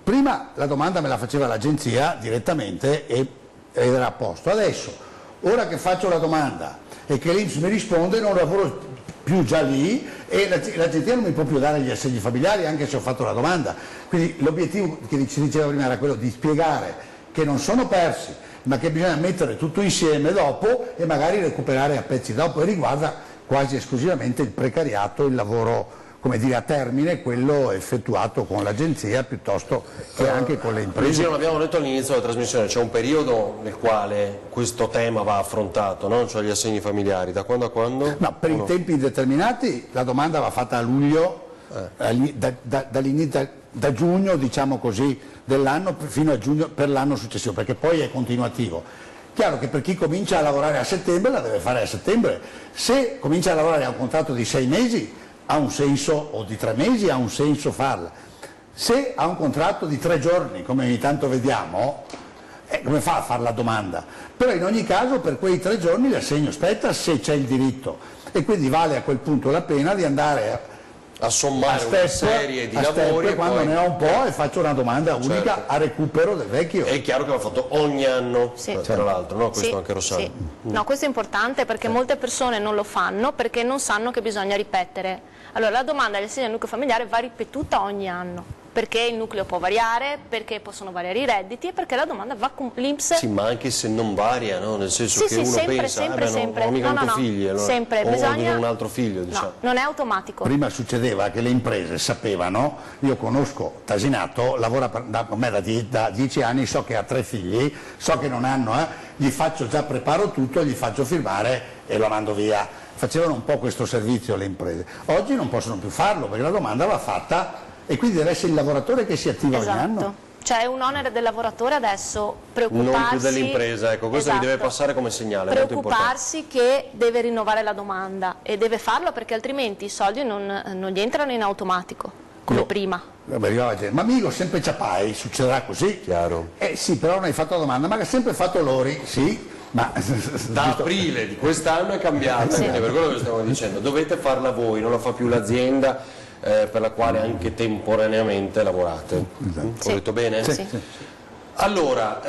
prima la domanda me la faceva l'agenzia direttamente ed era a posto. Adesso, ora che faccio la domanda e che l'INPS mi risponde, non lavoro più già lì e l'agenzia non mi può più dare gli assegni familiari anche se ho fatto la domanda. Quindi l'obiettivo che ci diceva prima era quello di spiegare che non sono persi, ma che bisogna mettere tutto insieme dopo e magari recuperare a pezzi dopo, e riguarda quasi esclusivamente il precariato, il lavoro, come dire, a termine, quello effettuato con l'agenzia piuttosto che anche con le imprese. Non abbiamo detto all'inizio della trasmissione, c'è un periodo nel quale questo tema va affrontato, no? Cioè gli assegni familiari, da quando a quando? No, per i tempi indeterminati la domanda va fatta a luglio, da giugno, diciamo così, dell'anno fino a giugno per l'anno successivo, perché poi è continuativo. Chiaro che per chi comincia a lavorare a settembre la deve fare a settembre, se comincia a lavorare a un contratto di 6 mesi ha un senso, o di 3 mesi ha un senso farla. Se ha un contratto di 3 giorni, come ogni tanto vediamo, come fa a fare la domanda? Però in ogni caso per quei 3 giorni l'assegno spetta se c'è il diritto, e quindi vale a quel punto la pena di andare a sommare una serie di lavori e quando poi ne ho un po' e faccio una domanda unica a recupero del vecchio. È chiaro che va fatto ogni anno, tra l'altro, no? Questo anche Rossano. Sì. No, questo è importante perché molte persone non lo fanno perché non sanno che bisogna ripetere. Allora la domanda dell'assegno al nucleo familiare va ripetuta ogni anno, perché il nucleo può variare, perché possono variare i redditi e perché la domanda va con l'INPS. Sì, ma anche se non varia, no? Nel senso che uno sempre, pensa, sempre. non ho mica avuto figli, allora, sempre. Bisogna un altro figlio, diciamo. No, non è automatico. Prima succedeva che le imprese sapevano, io conosco Tasinato, lavora con me da 10 anni, so che ha 3 figli, so che non hanno, gli faccio già, preparo tutto, gli faccio firmare e lo mando via. Facevano un po' questo servizio le imprese. Oggi non possono più farlo perché la domanda va fatta e quindi deve essere il lavoratore che si attiva ogni anno. Cioè è un onere del lavoratore adesso preoccuparsi... Non più dell'impresa, ecco, questo vi deve passare come segnale. Preoccuparsi che deve rinnovare la domanda e deve farlo perché altrimenti i soldi non gli entrano in automatico, come prima. Ma amico, sempre ciapai, succederà così. Chiaro. Sì, però non hai fatto la domanda, ma che ha sempre fatto Lori, sì. Ma da aprile di quest'anno è cambiata, quindi per quello che stiamo dicendo, dovete farla voi, non la fa più l'azienda per la quale anche temporaneamente lavorate. Ho detto bene? Sì. Allora,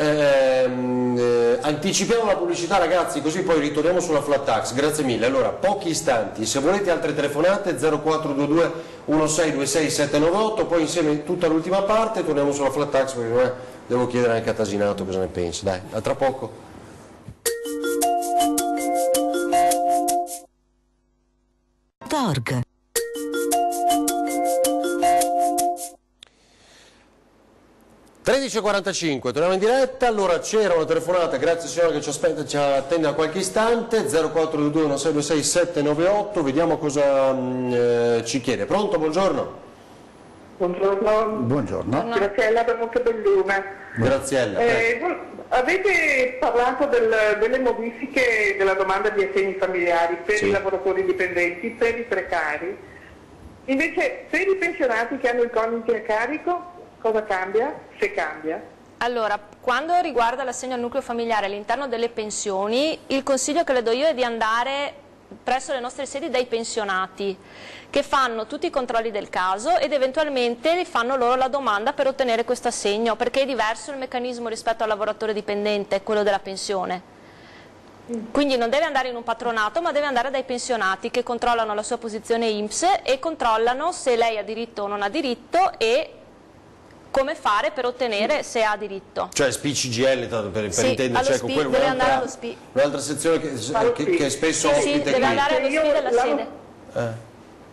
anticipiamo la pubblicità ragazzi, così poi ritorniamo sulla flat tax, grazie mille. Allora, pochi istanti, se volete altre telefonate 0422 1626 798, poi insieme tutta l'ultima parte torniamo sulla flat tax perché devo chiedere anche a Tasinato cosa ne pensi. Dai, a tra poco. Torg. (13:45), torniamo in diretta. Allora c'era una telefonata, grazie signora che ci aspetta, ci attende a qualche istante. 0422 1626 798, vediamo cosa ci chiede. Pronto, buongiorno. Buongiorno. Buongiorno. Graziella da Montebelluna. Graziella. Avete parlato delle modifiche della domanda di assegni familiari per Sì. i lavoratori dipendenti, per i precari. Invece per i pensionati che hanno il coniuge a carico, cosa cambia? Se cambia? Allora, quando riguarda l'assegno al nucleo familiare all'interno delle pensioni, il consiglio che le do io è di andare presso le nostre sedi dai pensionati, che fanno tutti i controlli del caso ed eventualmente fanno loro la domanda per ottenere questo assegno, perché è diverso il meccanismo rispetto al lavoratore dipendente, quello della pensione. Quindi non deve andare in un patronato, ma deve andare dai pensionati che controllano la sua posizione INPS e controllano se lei ha diritto o non ha diritto e come fare per ottenere se ha diritto. Cioè SPI-CGIL, tanto per Sì, intenderci, allo ecco, SPI, quella deve andare allo SPI. un'altra sezione che spesso Sì, ospite deve qui. andare allo SPI della sede.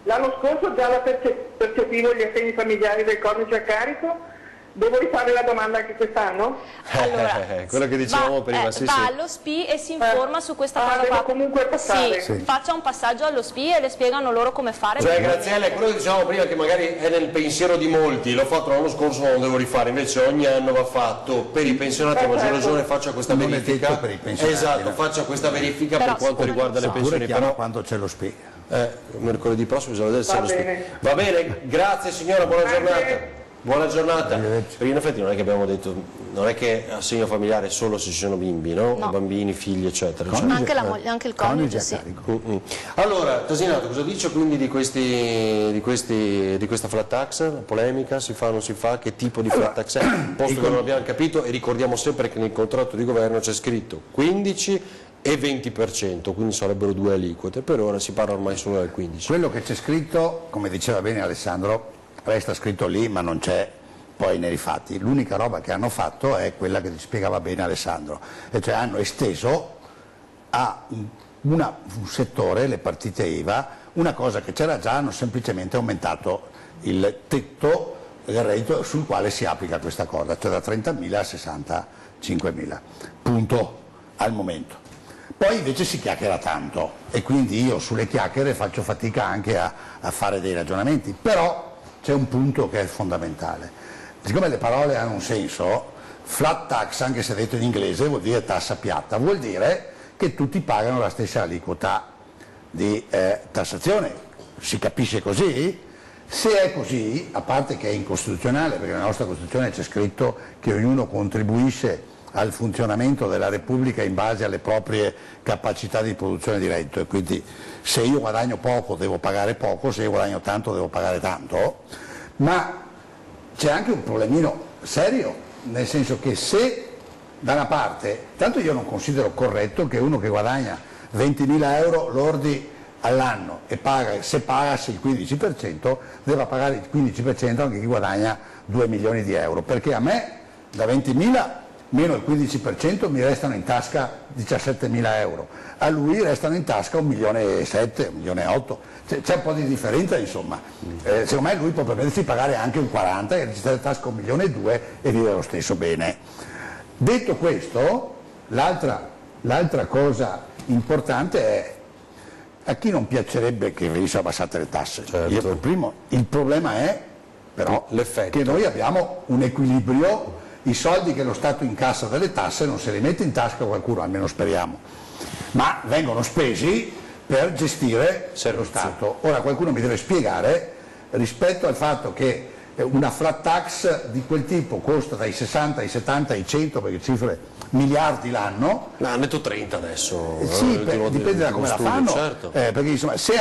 L'anno scorso già la percepivo gli assegni familiari del coniuge a carico, devo rifare la domanda anche quest'anno? Allora, quello che dicevamo prima, sì, va sì. allo SPI e si informa su questa cosa devo qua. comunque passare. Sì, faccia un passaggio allo SPI e le spiegano loro come fare. Cioè Graziella, è quello che dicevamo prima, che magari è nel pensiero di molti, l'ho fatto l'anno scorso, non lo devo rifare, invece ogni anno va fatto. Per i pensionati a maggior ragione faccia questa Non è verifica. detto per i pensionati, Esatto, no? faccia questa verifica Però per quanto riguarda le Oppure pensioni. chiama Però quando c'è lo SPI. mercoledì prossimo bisogna vedere se Va lo SPI. bene. Va bene, grazie signora, buona Grazie. giornata. Buona giornata. Perché in effetti non è che abbiamo detto, non è che assegno familiare solo se ci sono bimbi, no? No. Bambini, figli, eccetera. Coniuge, Cioè, Anche la moglie, anche il coniuge, a sì. carico. Allora, Tasinato, cosa dice quindi di questa flat tax? La polemica, si fa o non si fa? Che tipo di flat tax è? Posto che non abbiamo capito, e ricordiamo sempre che nel contratto di governo c'è scritto 15 e 20%, quindi sarebbero due aliquote, per ora si parla ormai solo del 15. Quello che c'è scritto, come diceva bene Alessandro, resta scritto lì ma non c'è poi nei rifatti. L'unica roba che hanno fatto è quella che ti spiegava bene Alessandro, e cioè hanno esteso a un settore, le partite IVA, una cosa che c'era già, hanno semplicemente aumentato il tetto del reddito sul quale si applica questa cosa, cioè da 30.000 a 65.000, punto al momento. Poi invece si chiacchiera tanto e quindi io sulle chiacchiere faccio fatica anche a fare dei ragionamenti, però c'è un punto che è fondamentale. Siccome le parole hanno un senso, flat tax, anche se detto in inglese, vuol dire tassa piatta, vuol dire che tutti pagano la stessa aliquota di tassazione. Si capisce così? Se è così, a parte che è incostituzionale, perché nella nostra Costituzione c'è scritto che ognuno contribuisce al funzionamento della Repubblica in base alle proprie capacità di produzione di reddito, e quindi se io guadagno poco devo pagare poco, se io guadagno tanto devo pagare tanto, ma c'è anche un problemino serio, nel senso che se da una parte, tanto io non considero corretto che uno che guadagna 20.000 euro lordi all'anno e se pagasse il 15% deve pagare il 15% anche chi guadagna 2 milioni di euro, perché a me da 20.000 meno il 15% mi restano in tasca 17.000 euro, a lui restano in tasca 1,7 milioni, 1,8 milioni, c'è un po' di differenza insomma. Secondo me lui può permettersi di pagare anche un 40 e restare in tasca 1,2 milioni e vive lo stesso bene. Detto questo, l'altra cosa importante è a chi non piacerebbe che venissero abbassate le tasse. Certo. Io per primo, il problema è però L'effetto. che noi abbiamo un equilibrio, i soldi che lo Stato incassa dalle tasse non se li mette in tasca qualcuno, almeno speriamo, ma vengono spesi per gestire lo Stato. Ora qualcuno mi deve spiegare, rispetto al fatto che una flat tax di quel tipo costa dai 60 ai 70 ai 100, perché cifre miliardi l'anno. No, hanno detto 30 adesso. Sì, dipende da come la fanno, certo. Perché insomma, se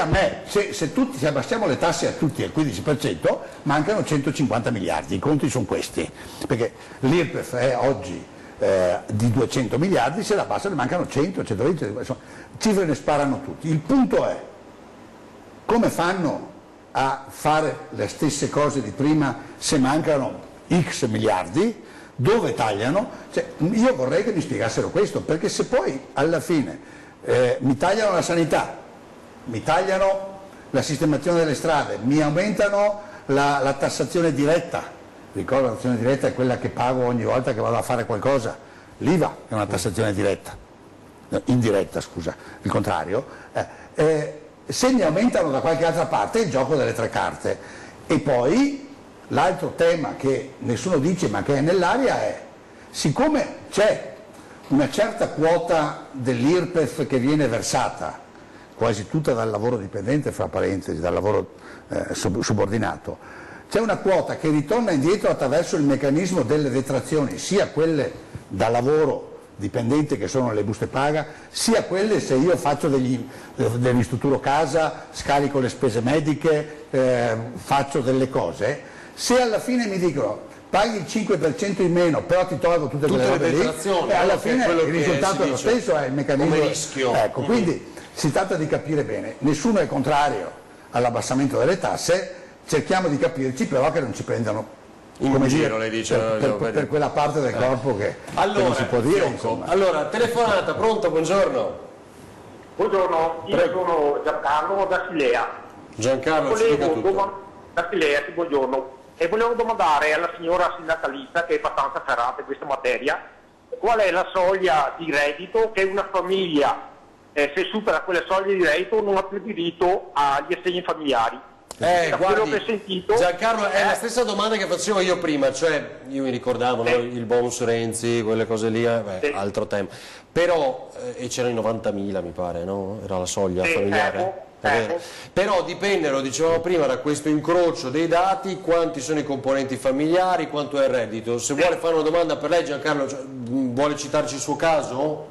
abbassiamo le tasse a tutti al 15%, mancano 150 miliardi, i conti sono questi, perché l'IRPEF è oggi di 200 miliardi, se la bassa ne mancano 100, 120, insomma, cifre ne sparano tutti. Il punto è, come fanno a fare le stesse cose di prima se mancano X miliardi? Dove tagliano? Cioè, io vorrei che mi spiegassero questo, perché se poi alla fine mi tagliano la sanità, mi tagliano la sistemazione delle strade, mi aumentano la tassazione diretta, ricordo la tassazione diretta è quella che pago ogni volta che vado a fare qualcosa, l'IVA è una tassazione diretta, indiretta scusa, il contrario, se mi aumentano da qualche altra parte è il gioco delle tre carte. E poi l'altro tema che nessuno dice ma che è nell'aria è, siccome c'è una certa quota dell'IRPEF che viene versata, quasi tutta dal lavoro dipendente, fra parentesi, dal lavoro subordinato, c'è una quota che ritorna indietro attraverso il meccanismo delle detrazioni, sia quelle da lavoro dipendente che sono le buste paga, sia quelle se io faccio dell'istrutturo casa, scarico le spese mediche, faccio delle cose. Se alla fine mi dicono paghi il 5% in meno, però ti tolgo tutte quelle robe lì, e alla fine il risultato è lo stesso, è il meccanismo. Come rischio. Ecco, quindi si tratta di capire bene, nessuno è contrario all'abbassamento delle tasse, cerchiamo di capirci però che non ci prendano in giro, lei dice, per quella parte del corpo che non si può dire. Insomma. Allora, telefonata, pronto, buongiorno. Buongiorno, io sono Giancarlo da Silea. Giancarlo, ci dica tutto. Da Silea, sì, buongiorno. E volevo domandare alla signora sindacalista, che è abbastanza ferrata in questa materia, qual è la soglia di reddito che una famiglia, se supera quelle soglie di reddito, non ha più diritto agli assegni familiari. Guardi, che ho sentito, Giancarlo, è la stessa domanda che facevo io prima, cioè io mi ricordavo il bonus Renzi, quelle cose lì, altro tema, però, e c'erano i 90.000 mi pare, no? Era la soglia familiare. Però dipende, lo dicevamo prima, da questo incrocio dei dati, quanti sono i componenti familiari, quanto è il reddito. Se vuole fare una domanda per lei, Giancarlo, vuole citarci il suo caso?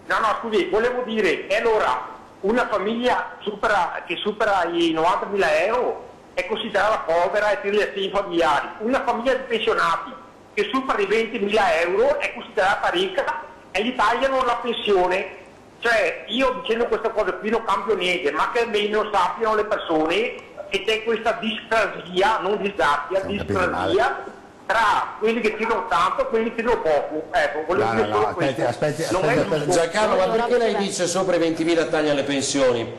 No, scusi, volevo dire, allora una famiglia che supera i 90.000 euro è considerata povera e per gli assegni familiari. Una famiglia di pensionati che supera i 20.000 euro è considerata ricca e gli tagliano la pensione. Cioè, io dicendo questa cosa qui non cambio niente, ma che almeno sappiano le persone che c'è questa discrasia, non disgrazia, discrasia tra quelli che tirano tanto e quelli che tirano poco. Ecco, volevo dire solo questo. Aspetti. Giancarlo, ma perché lei dice sopra i 20.000 taglia le pensioni?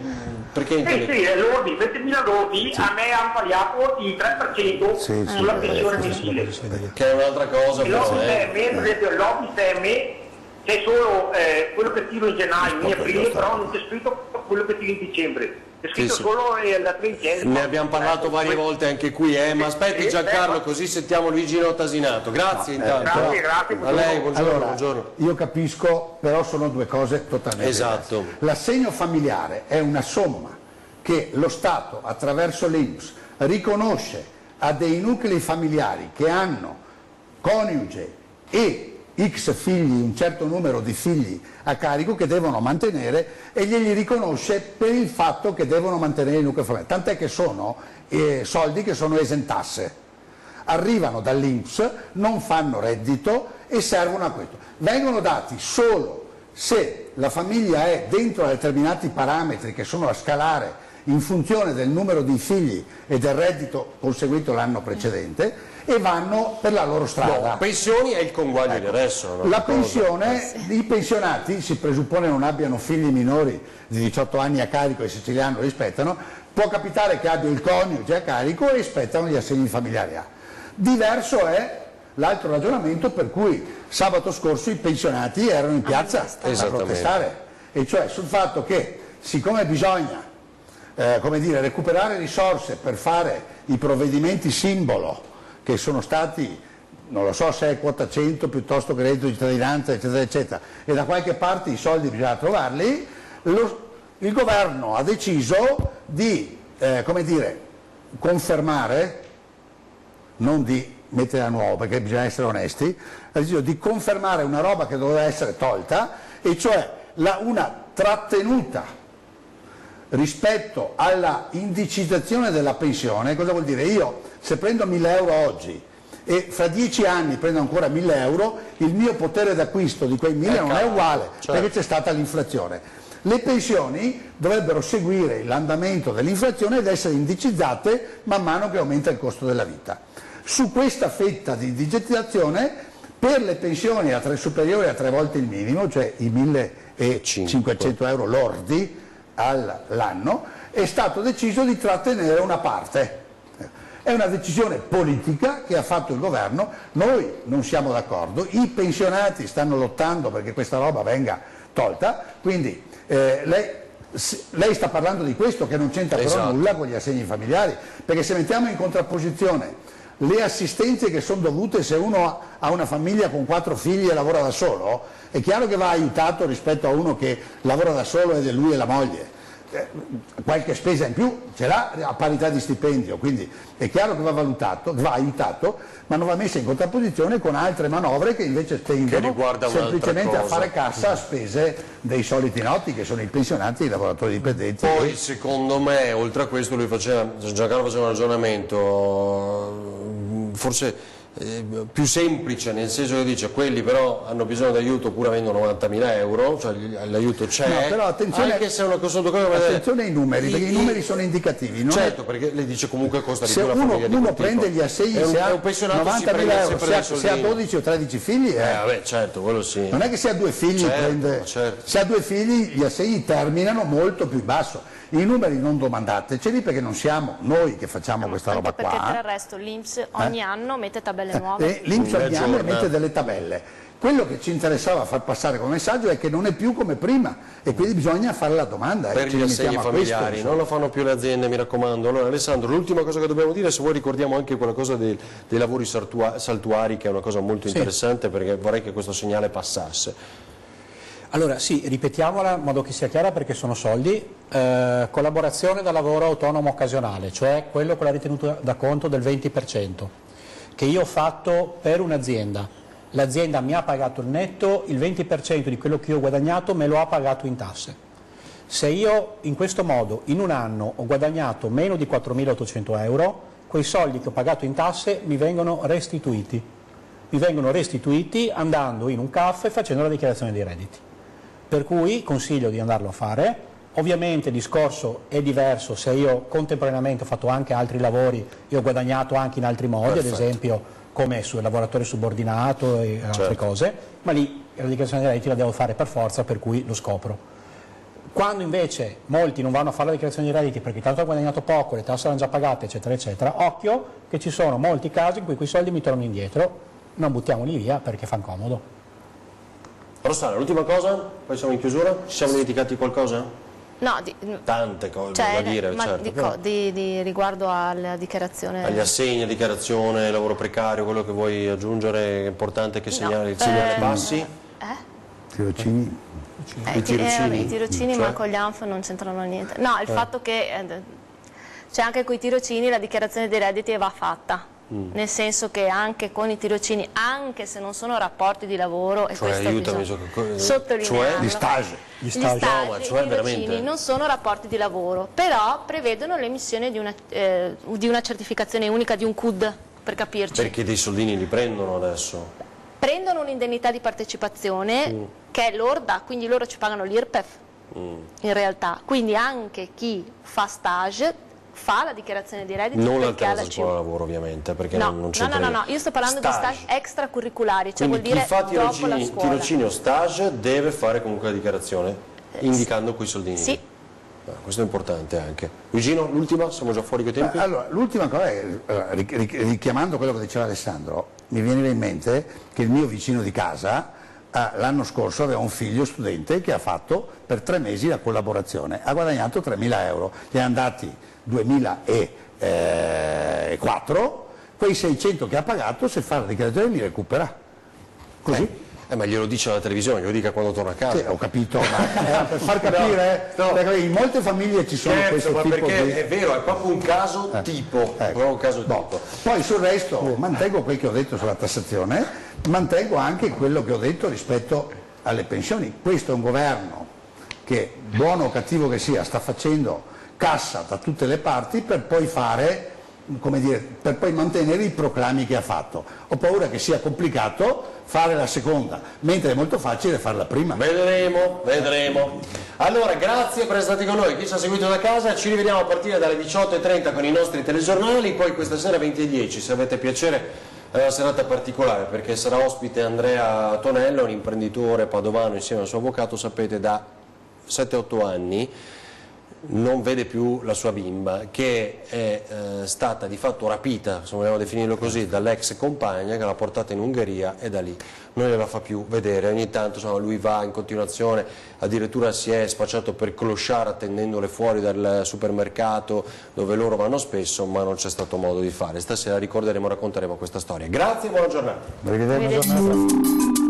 Perché sì, lordi, 20.000 lordi, a me hanno tagliato il 3% sulla pensione mensile. Che è un'altra cosa. L'OBISM c'è solo quello che tiro in gennaio, in aprile, però non c'è scritto quello che tiro in dicembre. C'è scritto solo la tredicesima. Ne abbiamo parlato varie volte anche qui, ma aspetti Giancarlo, così sentiamo Luigi Tasinato. Grazie intanto. Grazie. A lei, buongiorno, allora, buongiorno. Io capisco, però sono due cose totalmente diverse. L'assegno familiare è una somma che lo Stato, attraverso l'INPS, riconosce a dei nuclei familiari che hanno coniuge e X figli, un certo numero di figli a carico che devono mantenere, e glieli riconosce per il fatto che devono mantenere il nucleo familiare. Tant'è che sono soldi che sono esentasse, arrivano dall'INPS, non fanno reddito e servono a questo. Vengono dati solo se la famiglia è dentro a determinati parametri che sono a scalare in funzione del numero di figli e del reddito conseguito l'anno precedente, e vanno per la loro strada. Pensioni è il conguaglio di adesso. La pensione, i pensionati si presuppone non abbiano figli minori di 18 anni a carico e se ce li hanno rispettano, può capitare che abbia il coniuge a carico e rispettano gli assegni familiari. Diverso è l'altro ragionamento per cui sabato scorso i pensionati erano in piazza a protestare, e cioè sul fatto che siccome bisogna recuperare risorse per fare i provvedimenti simbolo che sono stati, non lo so se è quota 100 piuttosto che reddito di cittadinanza, eccetera, eccetera, e da qualche parte i soldi bisogna trovarli, il governo ha deciso di confermare, non di mettere a nuovo, perché bisogna essere onesti, ha deciso di confermare una roba che doveva essere tolta, e cioè una trattenuta rispetto alla indicizzazione della pensione. Cosa vuol dire? Io se prendo 1.000 euro oggi e fra 10 anni prendo ancora 1.000 euro, il mio potere d'acquisto di quei 1.000 non è uguale, perché c'è stata l'inflazione. Le pensioni dovrebbero seguire l'andamento dell'inflazione ed essere indicizzate man mano che aumenta il costo della vita. Su questa fetta di indicizzazione, per le pensioni superiori a 3 volte il minimo, cioè i 1.500 euro lordi all'anno, è stato deciso di trattenere una parte. È una decisione politica che ha fatto il governo, noi non siamo d'accordo, i pensionati stanno lottando perché questa roba venga tolta, quindi lei sta parlando di questo che non c'entra però nulla con gli assegni familiari, perché se mettiamo in contrapposizione le assistenze che sono dovute se uno ha una famiglia con 4 figli e lavora da solo, è chiaro che va aiutato rispetto a uno che lavora da solo ed è lui e la moglie. Qualche spesa in più ce l'ha a parità di stipendio, quindi è chiaro che va valutato, va aiutato, ma non va messa in contrapposizione con altre manovre che invece tendono semplicemente a fare cassa a spese dei soliti noti, che sono i pensionati e i lavoratori dipendenti. Poi secondo me, oltre a questo, Giancarlo faceva un ragionamento forse più semplice, nel senso che dice quelli però hanno bisogno di aiuto pur avendo 90.000 euro, cioè l'aiuto c'è, no, però attenzione, anche se è una cosa attenzione ai numeri, perché i numeri sono indicativi, non certo, perché lei dice comunque costa di se più una famiglia uno prende gli assegni se ha 90.000 euro, se ha 12 o 13 figli vabbè, certo, quello sì. Non è che se ha 2 figli se ha 2 figli gli assegni terminano molto più in basso. I numeri non domandateceli, perché non siamo noi che facciamo questa roba qua. Perché per il resto l'INPS ogni anno mette tabelle nuove. L'INPS ogni anno mette delle tabelle. Quello che ci interessava far passare come messaggio è che non è più come prima, e quindi bisogna fare la domanda. Per gli assegni familiari, non lo fanno più le aziende, mi raccomando. Allora Alessandro, l'ultima cosa che dobbiamo dire, se vuoi ricordiamo anche quella cosa dei lavori saltuari, che è una cosa molto interessante, perché vorrei che questo segnale passasse. Allora sì, ripetiamola in modo che sia chiara, perché sono soldi. Collaborazione da lavoro autonomo occasionale, cioè quello con la ritenuta da conto del 20%, che io ho fatto per un'azienda. L'azienda mi ha pagato il netto, il 20% di quello che io ho guadagnato me lo ha pagato in tasse. Se io in questo modo in un anno ho guadagnato meno di 4.800 euro, quei soldi che ho pagato in tasse mi vengono restituiti. Mi vengono restituiti andando in un CAF e facendo la dichiarazione dei redditi. Per cui consiglio di andarlo a fare. Ovviamente il discorso è diverso se io contemporaneamente ho fatto anche altri lavori e ho guadagnato anche in altri modi, ad esempio come sul lavoratore subordinato e altre cose, ma lì la dichiarazione dei redditi la devo fare per forza, per cui lo scopro. Quando invece molti non vanno a fare la dichiarazione dei redditi perché tanto hanno guadagnato poco, le tasse saranno già pagate, eccetera, eccetera, occhio che ci sono molti casi in cui quei soldi mi tornano indietro, non buttiamoli via perché fanno comodo. Rossana, l'ultima cosa, poi siamo in chiusura, ci siamo dimenticati qualcosa? No, tante cose da dire, ma certo. Di riguardo alla dichiarazione... Agli assegni, dichiarazione, lavoro precario, quello che vuoi aggiungere, è importante che il segnale passi? Tirocini? I tirocini, cioè? Ma con gli ANF non c'entrano niente. No, il fatto che c'è anche con i tirocini la dichiarazione dei redditi va fatta. Nel senso che anche con i tirocini, anche se non sono rapporti di lavoro, e questo bisogna sottolinearlo, gli stage, i tirocini non sono rapporti di lavoro, però prevedono l'emissione di una certificazione unica, di un CUD, per capirci. Perché dei soldini li prendono adesso? Prendono un'indennità di partecipazione che è lorda, quindi loro ci pagano l'IRPEF in realtà, quindi anche chi fa stage fa la dichiarazione di redditi, non perché ha la scuola lavoro, ovviamente, perché no, non c'entra. No, io sto parlando di stage extracurriculari, cioè quindi vuol dire chi fa dopo la scuola. tirocini o stage deve fare comunque la dichiarazione, indicando quei soldini. Sì. Questo è importante anche. Luigino, l'ultima? Siamo già fuori coi tempi? Allora, l'ultima cosa è, richiamando quello che diceva Alessandro, mi viene in mente che il mio vicino di casa l'anno scorso aveva un figlio studente che ha fatto per 3 mesi la collaborazione, ha guadagnato 3.000 euro, gli è andati 2.004, quei 600 che ha pagato, se fa la dichiarazione li recupera. Così. Ma glielo dice alla televisione, glielo dica quando torna a casa. Sì, ho capito, ma era per far capire, No. perché in molte famiglie ci sono questo ma tipo perché di... è vero, è proprio un caso tipo, proprio un caso No. tipo. Poi sul resto mantengo quel che ho detto sulla tassazione, mantengo anche quello che ho detto rispetto alle pensioni. Questo è un governo che, buono o cattivo che sia, sta facendo cassa da tutte le parti per poi fare, come dire, per poi mantenere i proclami che ha fatto. Ho paura che sia complicato fare la seconda, mentre è molto facile fare la prima. Vedremo, vedremo. Allora, grazie per essere stati con noi. Chi ci ha seguito da casa, ci rivediamo a partire dalle 18:30 con i nostri telegiornali, poi questa sera 20:10, se avete piacere. È una serata particolare perché sarà ospite Andrea Tonello, un imprenditore padovano insieme al suo avvocato, sapete, da 7-8 anni non vede più la sua bimba, che è stata di fatto rapita, se vogliamo definirlo così, dall'ex compagna che l'ha portata in Ungheria e da lì non gliela fa più vedere. Ogni tanto insomma, lui va in continuazione, addirittura si è spacciato per clochard attendendole fuori dal supermercato dove loro vanno spesso, ma non c'è stato modo di fare. Stasera ricorderemo, racconteremo questa storia. Grazie e buona giornata. Arrivederci.